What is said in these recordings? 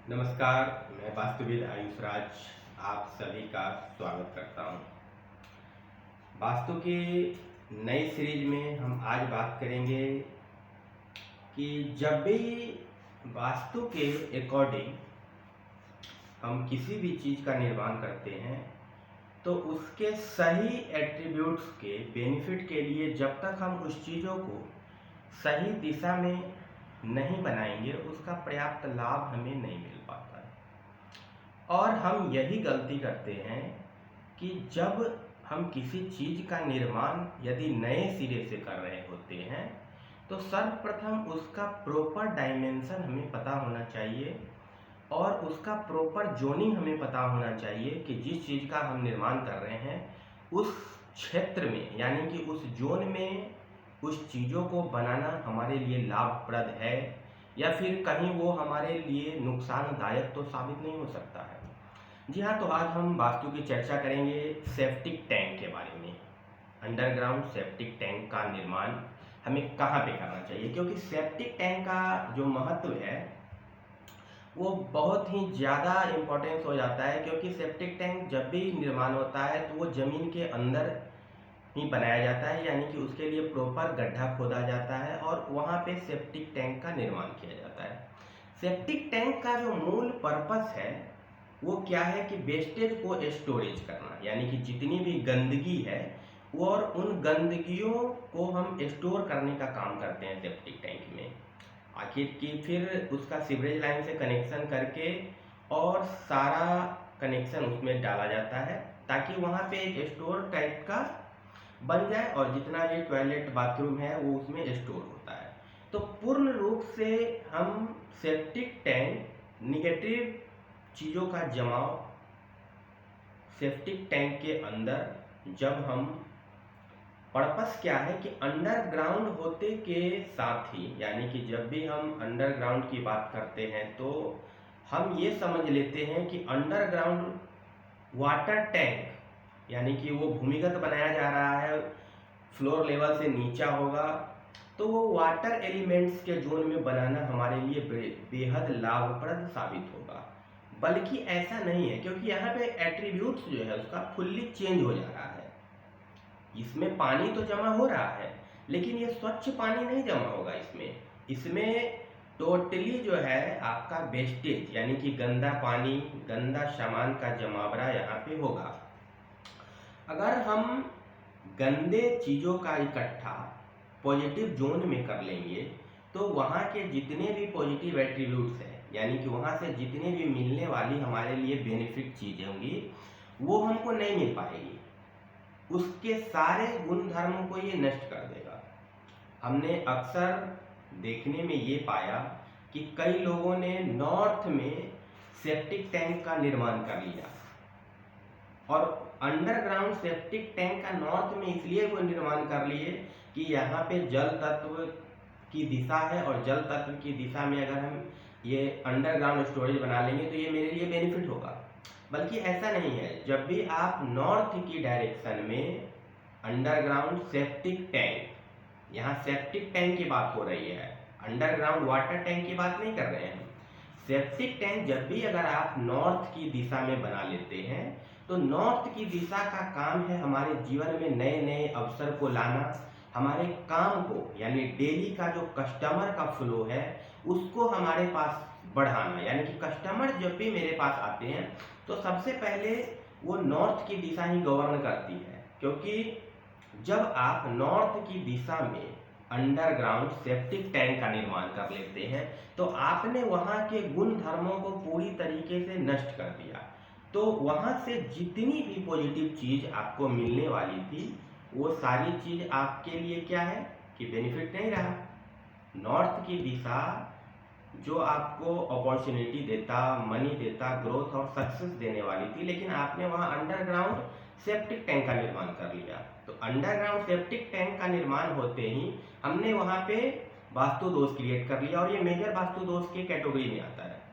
नमस्कार, मैं वास्तुविद आयुष राज आप सभी का स्वागत करता हूं। वास्तु की नई सीरीज में हम आज बात करेंगे कि जब भी वास्तु के अकॉर्डिंग हम किसी भी चीज़ का निर्माण करते हैं तो उसके सही एट्रीब्यूट्स के बेनिफिट के लिए जब तक हम उस चीज़ों को सही दिशा में नहीं बनाएंगे उसका पर्याप्त लाभ हमें नहीं मिल पाता है। और हम यही गलती करते हैं कि जब हम किसी चीज़ का निर्माण यदि नए सिरे से कर रहे होते हैं तो सर्वप्रथम उसका प्रॉपर डायमेंशन हमें पता होना चाहिए और उसका प्रॉपर जोनिंग हमें पता होना चाहिए कि जिस चीज़ का हम निर्माण कर रहे हैं उस क्षेत्र में यानी कि उस जोन में उस चीज़ों को बनाना हमारे लिए लाभप्रद है या फिर कहीं वो हमारे लिए नुकसानदायक तो साबित नहीं हो सकता है। जी हाँ, तो आज हम वास्तु की चर्चा करेंगे सेप्टिक टैंक के बारे में। अंडरग्राउंड सेप्टिक टैंक का निर्माण हमें कहाँ पे करना चाहिए, क्योंकि सेप्टिक टैंक का जो महत्व है वो बहुत ही ज़्यादा इम्पोर्टेंस हो जाता है, क्योंकि सेप्टिक टैंक जब भी निर्माण होता है तो वो ज़मीन के अंदर ही बनाया जाता है, यानी कि उसके लिए प्रॉपर गड्ढा खोदा जाता है और वहाँ पे सेप्टिक टैंक का निर्माण किया जाता है। सेप्टिक टैंक का जो मूल पर्पस है वो क्या है कि वेस्टेज को स्टोरेज करना, यानी कि जितनी भी गंदगी है वो और उन गंदगियों को हम स्टोर करने का काम करते हैं सेप्टिक टैंक में। आखिर की फिर उसका सीवरेज लाइन से कनेक्शन करके और सारा कनेक्शन उसमें डाला जाता है ताकि वहाँ पे एक स्टोर टाइप का बन जाए और जितना ये टॉयलेट बाथरूम है वो उसमें स्टोर होता है। तो पूर्ण रूप से हम सेप्टिक टैंक निगेटिव चीज़ों का जमाव सेप्टिक टैंक के अंदर जब हम पर्पस क्या है कि अंडरग्राउंड होते के साथ ही, यानी कि जब भी हम अंडरग्राउंड की बात करते हैं तो हम ये समझ लेते हैं कि अंडरग्राउंड वाटर टैंक यानी कि वो भूमिगत बनाया जा रहा है, फ्लोर लेवल से नीचा होगा, तो वो वाटर एलिमेंट्स के जोन में बनाना हमारे लिए बेहद लाभप्रद साबित होगा। बल्कि ऐसा नहीं है, क्योंकि यहाँ पे एट्रीब्यूट्स जो है उसका फुल्ली चेंज हो जा रहा है। इसमें पानी तो जमा हो रहा है लेकिन ये स्वच्छ पानी नहीं जमा होगा। इसमें टोटली जो है आपका वेस्टेज यानी कि गंदा पानी, गंदा सामान का जमावड़ा यहाँ पे होगा। अगर हम गंदे चीज़ों का इकट्ठा पॉजिटिव जोन में कर लेंगे तो वहाँ के जितने भी पॉजिटिव एट्रीब्यूट्स हैं, यानी कि वहाँ से जितने भी मिलने वाली हमारे लिए बेनिफिट चीज़ें होंगी वो हमको नहीं मिल पाएगी। उसके सारे गुण धर्म को ये नष्ट कर देगा। हमने अक्सर देखने में ये पाया कि कई लोगों ने नॉर्थ में सेप्टिक टैंक का निर्माण कर लिया और अंडरग्राउंड सेप्टिक टैंक का नॉर्थ में इसलिए वो निर्माण कर लिए कि यहाँ पे जल तत्व की दिशा है और जल तत्व की दिशा में अगर हम ये अंडरग्राउंड स्टोरेज बना लेंगे तो ये मेरे लिए बेनिफिट होगा। बल्कि ऐसा नहीं है। जब भी आप नॉर्थ की डायरेक्शन में अंडरग्राउंड सेप्टिक टैंक, यहाँ सेप्टिक टैंक की बात हो रही है, अंडरग्राउंड वाटर टैंक की बात नहीं कर रहे हैं। सेप्टिक टैंक जब भी अगर आप नॉर्थ की दिशा में बना लेते हैं तो नॉर्थ की दिशा का काम है हमारे जीवन में नए नए अवसर को लाना, हमारे काम को यानी डेली का जो कस्टमर का फ्लो है उसको हमारे पास बढ़ाना। यानी कि कस्टमर जब भी मेरे पास आते हैं तो सबसे पहले वो नॉर्थ की दिशा ही गवर्न करती है, क्योंकि जब आप नॉर्थ की दिशा में अंडरग्राउंड सेप्टिक टैंक का निर्माण कर लेते हैं तो आपने वहाँ के गुण धर्मों को पूरी तरीके से नष्ट कर दिया। तो वहाँ से जितनी भी पॉजिटिव चीज़ आपको मिलने वाली थी वो सारी चीज़ आपके लिए क्या है कि बेनिफिट नहीं रहा। नॉर्थ की दिशा जो आपको अपॉर्चुनिटी देता, मनी देता, ग्रोथ और सक्सेस देने वाली थी, लेकिन आपने वहाँ अंडरग्राउंड सेप्टिक टैंक का निर्माण कर लिया। तो अंडरग्राउंड सेप्टिक टैंक का निर्माण होते ही हमने वहाँ पे वास्तु दोष क्रिएट कर लिया और ये मेजर वास्तु दोष के कैटेगरी में आता है।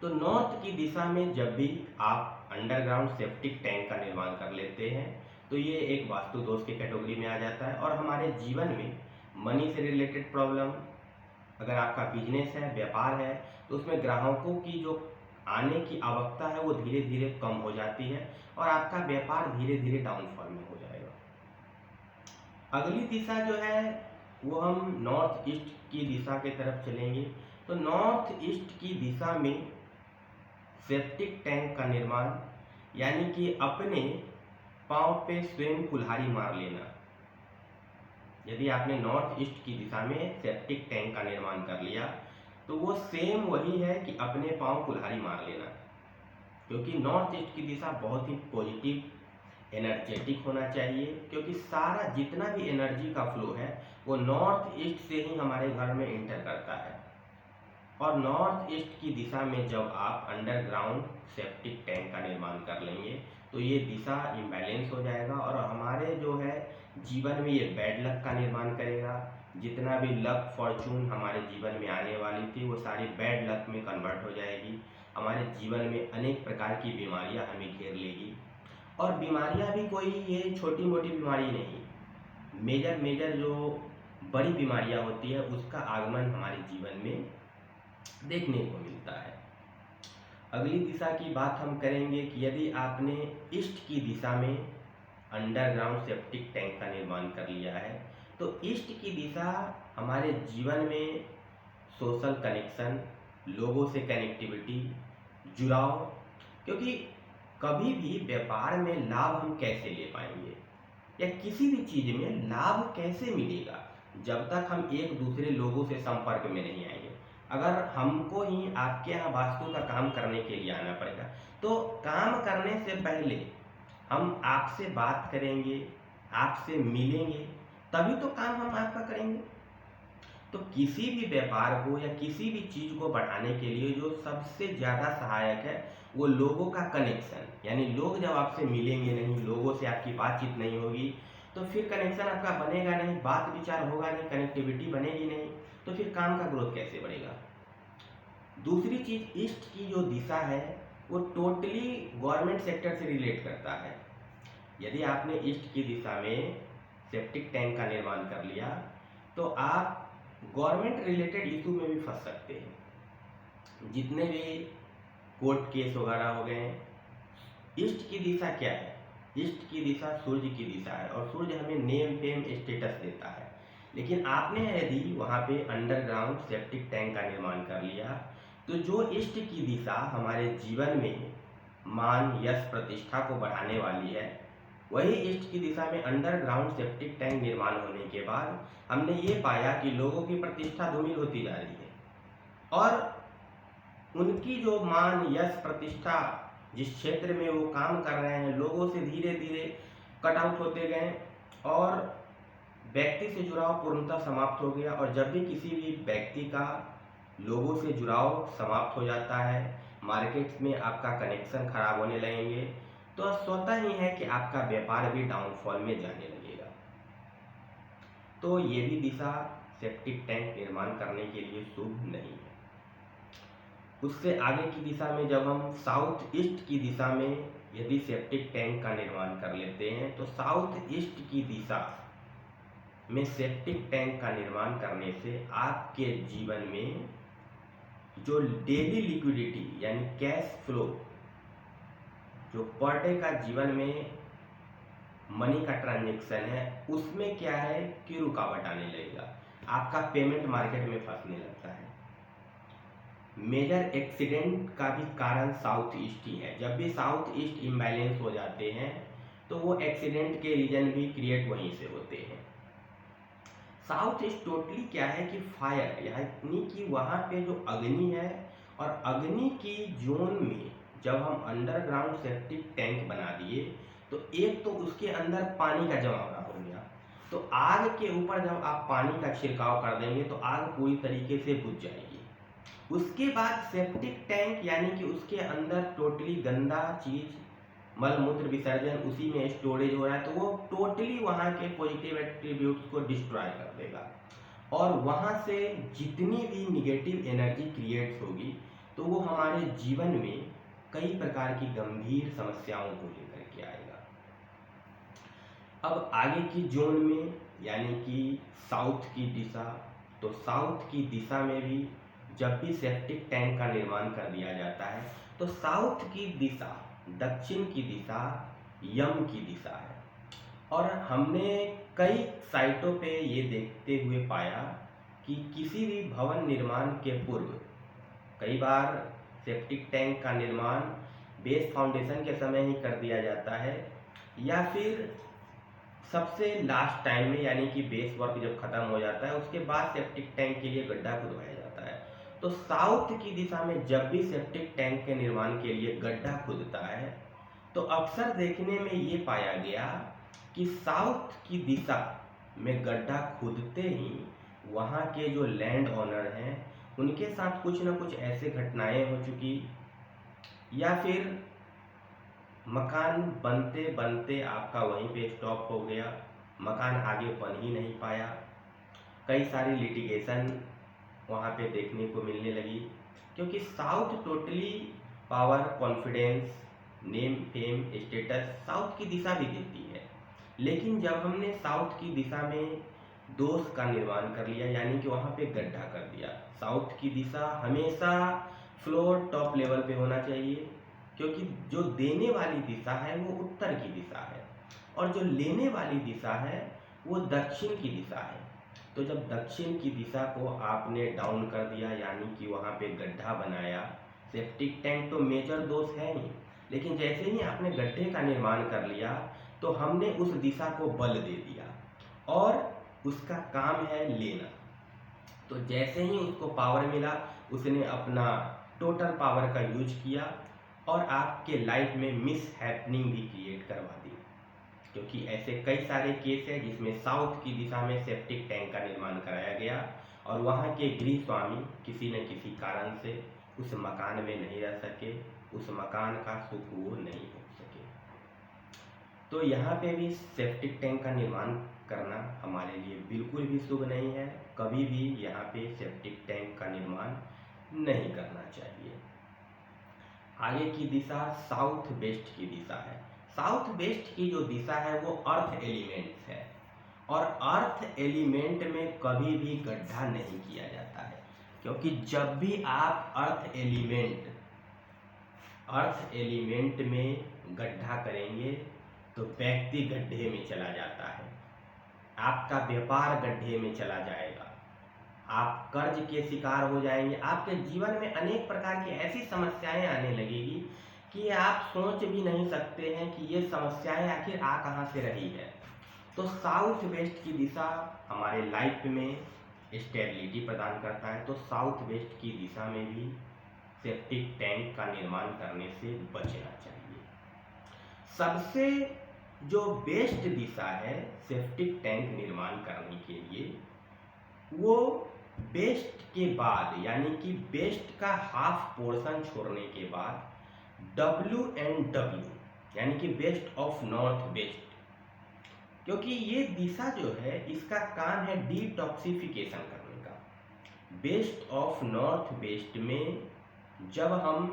तो नॉर्थ की दिशा में जब भी आप अंडरग्राउंड सेप्टिक टैंक का निर्माण कर लेते हैं तो ये एक वास्तु दोष के कैटेगरी में आ जाता है और हमारे जीवन में मनी से रिलेटेड प्रॉब्लम, अगर आपका बिजनेस है, व्यापार है, तो उसमें ग्राहकों की जो आने की आवश्यकता है वो धीरे धीरे कम हो जाती है और आपका व्यापार धीरे धीरे डाउनफॉल में हो जाएगा। अगली दिशा जो है वो हम नॉर्थ ईस्ट की दिशा की तरफ चलेंगे। तो नॉर्थ ईस्ट की दिशा में सेप्टिक टैंक का निर्माण, यानी कि अपने पांव पे स्वयं कुल्हाड़ी मार लेना। यदि आपने नॉर्थ ईस्ट की दिशा में सेप्टिक टैंक का निर्माण कर लिया तो वो सेम वही है कि अपने पांव कुल्हाड़ी मार लेना, क्योंकि नॉर्थ ईस्ट की दिशा बहुत ही पॉजिटिव एनर्जेटिक होना चाहिए, क्योंकि सारा जितना भी एनर्जी का फ्लो है वो नॉर्थ ईस्ट से ही हमारे घर में इंटर करता है। और नॉर्थ ईस्ट की दिशा में जब आप अंडरग्राउंड सेप्टिक टैंक का निर्माण कर लेंगे तो ये दिशा इम्बैलेंस हो जाएगा और हमारे जो है जीवन में ये बैड लक का निर्माण करेगा। जितना भी लक फॉर्चून हमारे जीवन में आने वाली थी वो सारी बैड लक में कन्वर्ट हो जाएगी। हमारे जीवन में अनेक प्रकार की बीमारियां हमें घेर लेगी, और बीमारियां भी कोई ये छोटी मोटी बीमारी नहीं, मेजर मेजर जो बड़ी बीमारियां होती है उसका आगमन हमारे जीवन में देखने को मिलता है। अगली दिशा की बात हम करेंगे कि यदि आपने ईस्ट की दिशा में अंडरग्राउंड सेप्टिक टैंक का निर्माण कर लिया है तो ईस्ट की दिशा हमारे जीवन में सोशल कनेक्शन, लोगों से कनेक्टिविटी, जुड़ाव, क्योंकि कभी भी व्यापार में लाभ हम कैसे ले पाएंगे या किसी भी चीज़ में लाभ कैसे मिलेगा जब तक हम एक दूसरे लोगों से संपर्क में नहीं आएंगे। अगर हमको ही आपके यहाँ वास्तु का काम करने के लिए आना पड़ेगा तो काम करने से पहले हम आपसे बात करेंगे, आपसे मिलेंगे, तभी तो काम हम आपका करेंगे। तो किसी भी व्यापार को या किसी भी चीज़ को बढ़ाने के लिए जो सबसे ज़्यादा सहायक है वो लोगों का कनेक्शन, यानी लोग जब आपसे मिलेंगे नहीं, लोगों से आपकी बातचीत नहीं होगी तो फिर कनेक्शन आपका बनेगा नहीं, बात विचार होगा नहीं, कनेक्टिविटी बनेगी नहीं, तो फिर काम का ग्रोथ कैसे बढ़ेगा। दूसरी चीज़, ईस्ट की जो दिशा है वो टोटली गवर्नमेंट सेक्टर से रिलेट करता है। यदि आपने ईस्ट की दिशा में सेप्टिक टैंक का निर्माण कर लिया तो आप गवर्नमेंट रिलेटेड इशू में भी फंस सकते हैं। जितने भी कोर्ट केस वगैरह हो गए, ईस्ट की दिशा क्या है? ईस्ट की दिशा सूर्य की दिशा है और सूर्य हमें नेम फेम स्टेटस देता है। लेकिन आपने यदि वहाँ पे अंडरग्राउंड सेप्टिक टैंक का निर्माण कर लिया तो जो ईस्ट की दिशा हमारे जीवन में मान, यश, प्रतिष्ठा को बढ़ाने वाली है, वही ईस्ट की दिशा में अंडरग्राउंड सेप्टिक टैंक निर्माण होने के बाद हमने ये पाया कि लोगों की प्रतिष्ठा धूमिल होती जा रही है और उनकी जो मान, यश, प्रतिष्ठा जिस क्षेत्र में वो काम कर रहे हैं लोगों से धीरे धीरे कट आउट होते गए और व्यक्ति से जुड़ाव पूर्णतः समाप्त हो गया। और जब भी किसी भी व्यक्ति का लोगों से जुड़ाव समाप्त हो जाता है, मार्केट्स में आपका कनेक्शन खराब होने लगेंगे, तो स्वतः ही है कि आपका व्यापार भी डाउनफॉल में जाने लगेगा। तो ये भी दिशा सेप्टिक टैंक निर्माण करने के लिए शुभ नहीं है। उससे आगे की दिशा में जब हम साउथ ईस्ट की दिशा में यदि सेप्टिक टैंक का निर्माण कर लेते हैं तो साउथ ईस्ट की दिशा में सेप्टिक टैंक का निर्माण करने से आपके जीवन में जो डेली लिक्विडिटी यानी कैश फ्लो, जो पर डे का जीवन में मनी का ट्रांजैक्शन है, उसमें क्या है कि रुकावट आने लगेगा, आपका पेमेंट मार्केट में फंसने लगता है। मेजर एक्सीडेंट का भी कारण साउथ ईस्ट ही है। जब भी साउथ ईस्ट इम्बैलेंस हो जाते हैं तो वो एक्सीडेंट के रीजन भी क्रिएट वहीं से होते हैं। साउथ ईस्ट टोटली क्या है कि फायर, यानी कि वहाँ पे जो अग्नि है और अग्नि की जोन में जब हम अंडरग्राउंड सेप्टिक टैंक बना दिए तो एक तो उसके अंदर पानी का जमावड़ा हो गया, तो आग के ऊपर जब आप पानी का छिड़काव कर देंगे तो आग पूरी तरीके से बुझ जाएगी। उसके बाद सेप्टिक टैंक यानी कि उसके अंदर टोटली गंदा चीज, मल मूत्र विसर्जन उसी में स्टोरेज हो रहा है, तो वो टोटली वहाँ के पॉजिटिव एट्रीब्यूट्स को डिस्ट्रॉय कर देगा और वहाँ से जितनी भी निगेटिव एनर्जी क्रिएट्स होगी तो वो हमारे जीवन में कई प्रकार की गंभीर समस्याओं को लेकर के आएगा। अब आगे की जोन में यानी कि साउथ की दिशा, तो साउथ की दिशा में भी जब भी सेप्टिक टैंक का निर्माण कर दिया जाता है तो साउथ की दिशा, दक्षिण की दिशा यम की दिशा है। और हमने कई साइटों पे ये देखते हुए पाया कि किसी भी भवन निर्माण के पूर्व कई बार सेप्टिक टैंक का निर्माण बेस फाउंडेशन के समय ही कर दिया जाता है, या फिर सबसे लास्ट टाइम में, यानी कि बेस वर्क जब खत्म हो जाता है उसके बाद सेप्टिक टैंक के लिए गड्ढा खुदवाया जाता है। तो साउथ की दिशा में जब भी सेप्टिक टैंक के निर्माण के लिए गड्ढा खुदता है तो अक्सर देखने में ये पाया गया कि साउथ की दिशा में गड्ढा खुदते ही वहाँ के जो लैंड ऑनर हैं उनके साथ कुछ न कुछ ऐसे घटनाएं हो चुकी, या फिर मकान बनते बनते आपका वहीं पे स्टॉप हो गया, मकान आगे बन ही नहीं पाया। कई सारी लिटिगेशन वहाँ पे देखने को मिलने लगी, क्योंकि south totally power, confidence, name, fame, status south की दिशा भी देती है। लेकिन जब हमने साउथ की दिशा में दोष का निर्माण कर लिया, यानी कि वहाँ पे गड्ढा कर दिया, साउथ की दिशा हमेशा फ्लोर टॉप लेवल पे होना चाहिए, क्योंकि जो देने वाली दिशा है वो उत्तर की दिशा है और जो लेने वाली दिशा है वो दक्षिण की दिशा है। तो जब दक्षिण की दिशा को आपने डाउन कर दिया, यानी कि वहाँ पे गड्ढा बनाया, सेप्टिक टैंक तो मेजर दोष है ही, लेकिन जैसे ही आपने गड्ढे का निर्माण कर लिया तो हमने उस दिशा को बल दे दिया और उसका काम है लेना। तो जैसे ही उसको पावर मिला उसने अपना टोटल पावर का यूज किया और आपके लाइफ में मिस हैपनिंग भी क्रिएट करवा दी, क्योंकि ऐसे कई सारे केस हैं जिसमें साउथ की दिशा में सेप्टिक टैंक का निर्माण कराया गया और वहाँ के गृह स्वामी किसी न किसी कारण से उस मकान में नहीं रह सके, उस मकान का सुख वो नहीं हो सके। तो यहाँ पे भी सेप्टिक टैंक का निर्माण करना हमारे लिए बिल्कुल भी शुभ नहीं है, कभी भी यहाँ पे सेप्टिक टैंक का निर्माण नहीं करना चाहिए। आगे की दिशा साउथ वेस्ट की दिशा है। साउथ वेस्ट की जो दिशा है वो अर्थ एलिमेंट्स है और अर्थ एलिमेंट में कभी भी गड्ढा नहीं किया जाता है, क्योंकि जब भी आप अर्थ एलिमेंट में गड्ढा करेंगे तो व्यक्ति गड्ढे में चला जाता है, आपका व्यापार गड्ढे में चला जाएगा, आप कर्ज के शिकार हो जाएंगे, आपके जीवन में अनेक प्रकार की ऐसी समस्याएं आने लगेगी कि आप सोच भी नहीं सकते हैं कि ये समस्याएं आखिर आ कहाँ से रही है। तो साउथ वेस्ट की दिशा हमारे लाइफ में स्टेबिलिटी प्रदान करता है, तो साउथ वेस्ट की दिशा में भी सेप्टिक टैंक का निर्माण करने से बचना चाहिए। सबसे जो बेस्ट दिशा है सेप्टिक टैंक निर्माण करने के लिए, वो बेस्ट के बाद, यानी कि बेस्ट का हाफ पोर्शन छोड़ने के बाद WNW, यानी कि वेस्ट ऑफ नॉर्थ वेस्ट, क्योंकि ये दिशा जो है इसका काम है डिटॉक्सिफिकेशन करने का। वेस्ट ऑफ नॉर्थ वेस्ट में जब हम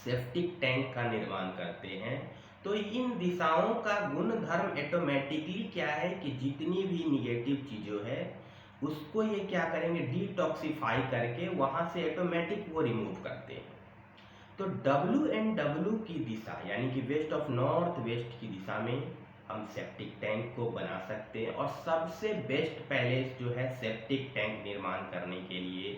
सेप्टिक टैंक का निर्माण करते हैं तो इन दिशाओं का गुण धर्म ऑटोमेटिकली क्या है कि जितनी भी निगेटिव चीज़ों है उसको ये क्या करेंगे, डिटॉक्सिफाई करके वहाँ से ऑटोमेटिक वो रिमूव करते हैं। तो WNW की दिशा, यानी कि वेस्ट ऑफ नॉर्थ वेस्ट की दिशा में हम सेप्टिक टैंक को बना सकते हैं। और सबसे बेस्ट पैलेस जो है सेप्टिक टैंक निर्माण करने के लिए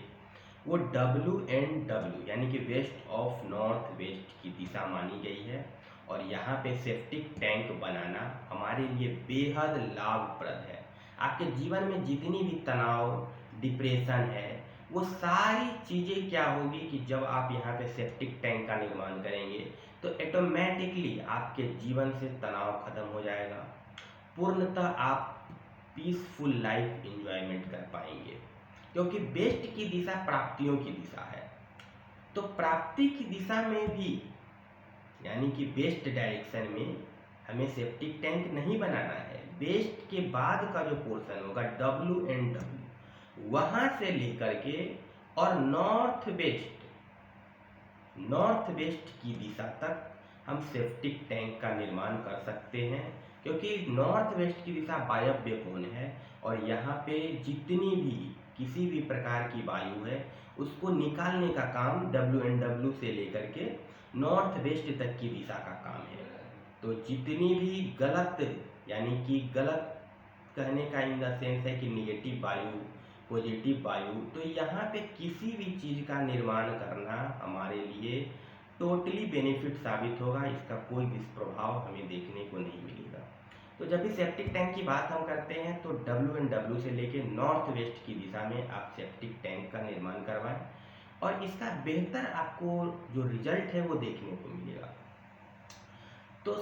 वो WNW, यानी कि वेस्ट ऑफ नॉर्थ वेस्ट की दिशा मानी गई है। और यहाँ पे सेप्टिक टैंक बनाना हमारे लिए बेहद लाभप्रद है। आपके जीवन में जितनी भी तनाव, डिप्रेशन है, वो सारी चीज़ें क्या होगी कि जब आप यहाँ पे सेप्टिक टैंक का निर्माण करेंगे तो ऑटोमेटिकली आपके जीवन से तनाव खत्म हो जाएगा, पूर्णतः आप पीसफुल लाइफ एंजॉयमेंट कर पाएंगे। क्योंकि बेस्ट की दिशा प्राप्तियों की दिशा है, तो प्राप्ति की दिशा में भी, यानी कि बेस्ट डायरेक्शन में हमें सेप्टिक टैंक नहीं बनाना है। बेस्ट के बाद का जो पोर्शन होगा WNW, वहाँ से लेकर के और नॉर्थ वेस्ट की दिशा तक हम सेप्टिक टैंक का निर्माण कर सकते हैं, क्योंकि नॉर्थ वेस्ट की दिशा वायव्य कोण है और यहाँ पे जितनी भी किसी भी प्रकार की वायु है उसको निकालने का काम WNW से लेकर के नॉर्थ वेस्ट तक की दिशा का काम है। तो जितनी भी गलत, यानी कि गलत कहने का इन द सेंस है कि निगेटिव वायु, पॉजिटिव वायु, तो यहाँ पे किसी भी चीज़ का निर्माण करना हमारे लिए टोटली बेनिफिट साबित होगा, इसका कोई दुष्प्रभाव हमें देखने को नहीं मिलेगा। तो जब भी सेप्टिक टैंक की बात हम करते हैं तो WNW से लेके नॉर्थ वेस्ट की दिशा में आप सेप्टिक टैंक का निर्माण करवाएं और इसका बेहतर आपको जो रिजल्ट है वो देखने को मिलेगा। तो